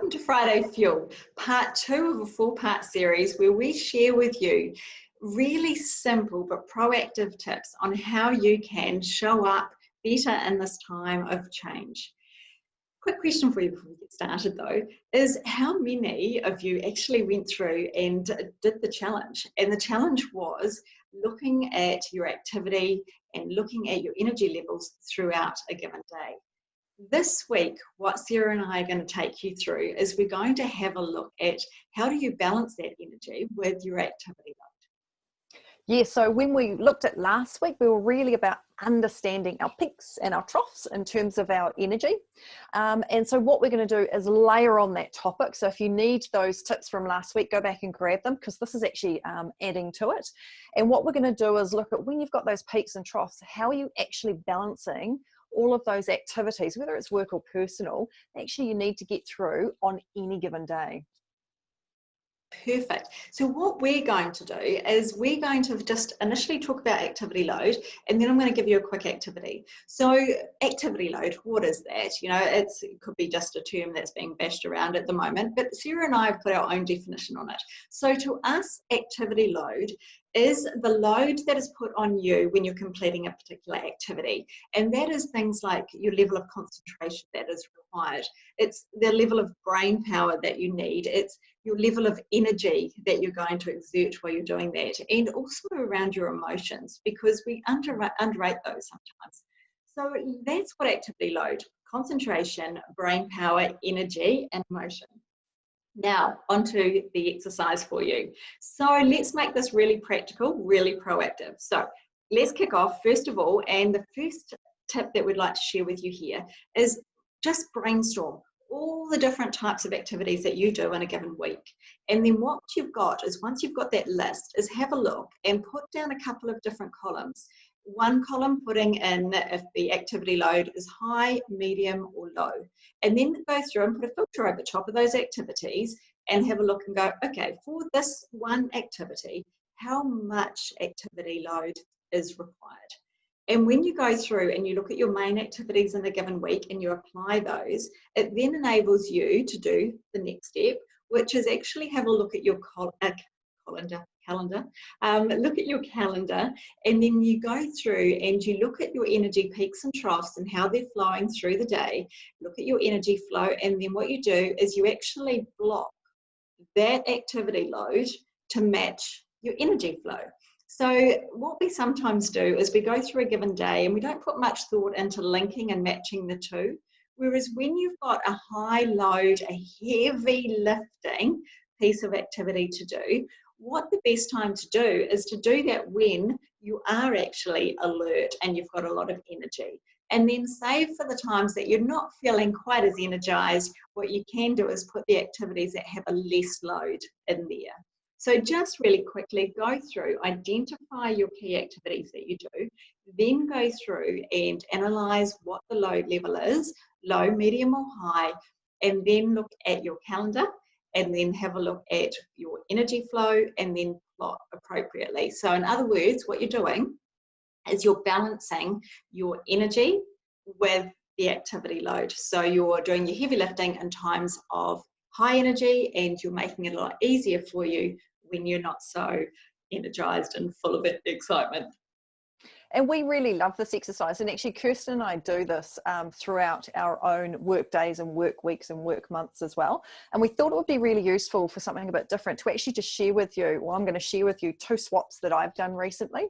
Welcome to Friday Fuel, part 2 of a 4-part series where we share with you really simple but proactive tips on how you can show up better in this time of change. Quick question for you before we get started though, is how many of you actually went through and did the challenge? And the challenge was looking at your activity and looking at your energy levels throughout a given day. This week, what Sarah and I are going to take you through is we're going to have a look at how do you balance that energy with your activity load. Yeah, so when we looked at last week, we were really about understanding our peaks and our troughs in terms of our energy. And so what we're going to do is layer on that topic. So if you need those tips from last week, go back and grab them because this is actually adding to it. And what we're going to do is look at when you've got those peaks and troughs, how are you actually balancing all of those activities, whether it's work or personal, actually you need to get through on any given day. Perfect. So what we're going to do is we're going to just initially talk about activity load, and then I'm going to give you a quick activity. So activity load, what is that? You know, it could be just a term that's being bashed around at the moment, but Sarah and I have put our own definition on it. So to us, activity load is the load that is put on you when you're completing a particular activity. And that is things like your level of concentration that is required. It's the level of brain power that you need. It's your level of energy that you're going to exert while you're doing that. And also around your emotions, because we underrate those sometimes. So that's what activity load: concentration, brain power, energy, and emotion. Now, onto the exercise for you. So let's make this really practical, really proactive. So let's kick off first of all, and the first tip that we'd like to share with you here is just brainstorm all the different types of activities that you do in a given week. And then what you've got is, once you've got that list, is have a look and put down a couple of different columns. One column putting in if the activity load is high, medium, or low. And then go through and put a filter over the top of those activities and have a look and go, okay, for this one activity, how much activity load is required? And when you go through and you look at your main activities in a given week and you apply those, it then enables you to do the next step, which is actually have a look at your calendar. Look at your calendar, and then you go through and you look at your energy peaks and troughs and how they're flowing through the day. Look at your energy flow, and then what you do is you actually block that activity load to match your energy flow. So what we sometimes do is we go through a given day and we don't put much thought into linking and matching the two. Whereas when you've got a high load, a heavy lifting piece of activity to do, what the best time to do is to do that when you are actually alert and you've got a lot of energy. And then save for the times that you're not feeling quite as energized. What you can do is put the activities that have a less load in there. So just really quickly go through, identify your key activities that you do, then go through and analyze what the load level is, low, medium or high, and then look at your calendar and then have a look at your energy flow and then plot appropriately. So in other words, what you're doing is you're balancing your energy with the activity load. So you're doing your heavy lifting in times of high energy and you're making it a lot easier for you when you're not so energized and full of excitement. And we really love this exercise. And actually, Kirsten and I do this throughout our own work days and work weeks and work months as well. And we thought it would be really useful for something a bit different to actually just share with you, well, I'm going to share with you 2 swaps that I've done recently.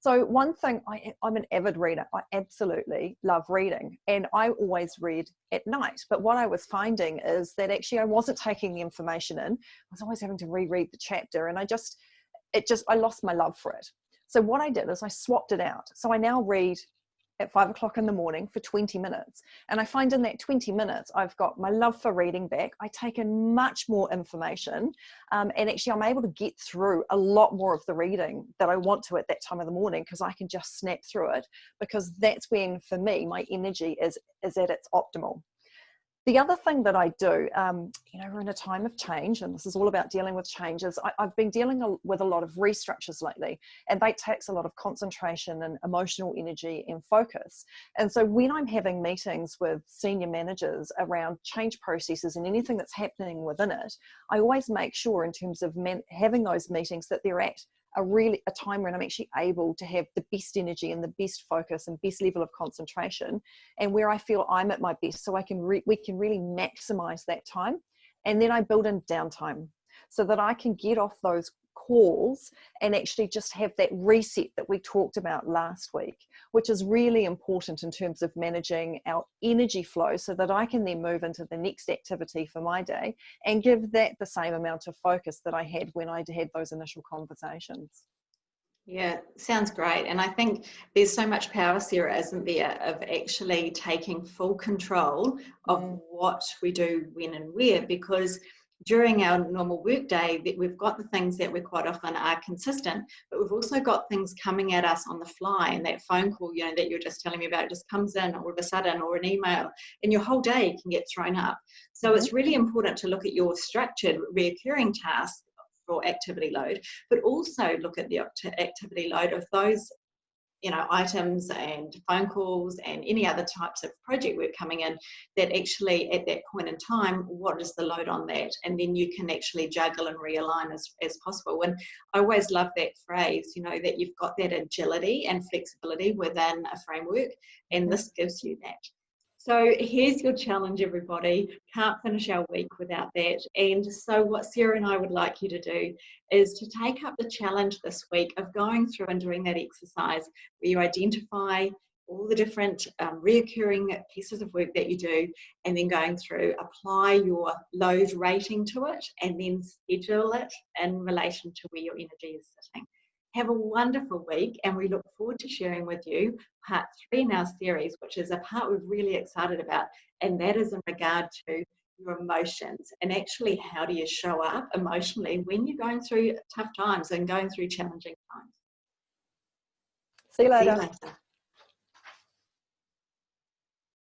So one thing, I'm an avid reader. I absolutely love reading. And I always read at night. But what I was finding is that actually I wasn't taking the information in. I was always having to reread the chapter. And I lost my love for it. So what I did is I swapped it out. So I now read at 5 o'clock in the morning for 20 minutes. And I find in that 20 minutes, I've got my love for reading back. I take in much more information. And actually I'm able to get through a lot more of the reading that I want to at that time of the morning because I can just snap through it, because that's when, for me, my energy is at its optimal. The other thing that I do, you know, we're in a time of change, and this is all about dealing with changes. I've been dealing with a lot of restructures lately, and that takes a lot of concentration and emotional energy and focus. And so when I'm having meetings with senior managers around change processes and anything that's happening within it, I always make sure in terms of having those meetings that they're at a time when I'm actually able to have the best energy and the best focus and best level of concentration, and where I feel I'm at my best, so we can really maximize that time. And then I build in downtime so that I can get off those calls and actually just have that reset that we talked about last week, which is really important in terms of managing our energy flow, so that I can then move into the next activity for my day and give that the same amount of focus that I had when I had those initial conversations. Yeah, sounds great. And I think there's so much power, Sarah, isn't there, of actually taking full control of what we do, when and where, because during our normal workday, we've got the things that we quite often are consistent, but we've also got things coming at us on the fly, and that phone call, you know, that you're just telling me about just comes in all of a sudden, or an email, and your whole day can get thrown up. So it's really important to look at your structured reoccurring tasks for activity load, but also look at the activity load of those, you know, items and phone calls and any other types of project work coming in, that actually at that point in time, what is the load on that? And then you can actually juggle and realign as possible. And I always love that phrase, you know, that you've got that agility and flexibility within a framework, and this gives you that. So here's your challenge, everybody. Can't finish our week without that. And so what Sarah and I would like you to do is to take up the challenge this week of going through and doing that exercise where you identify all the different reoccurring pieces of work that you do, and then going through, apply your load rating to it, and then schedule it in relation to where your energy is sitting. Have a wonderful week, and we look forward to sharing with you part 3 in our series, which is a part we're really excited about, and that is in regard to your emotions, and actually how do you show up emotionally when you're going through tough times and going through challenging times. See you See you later. later.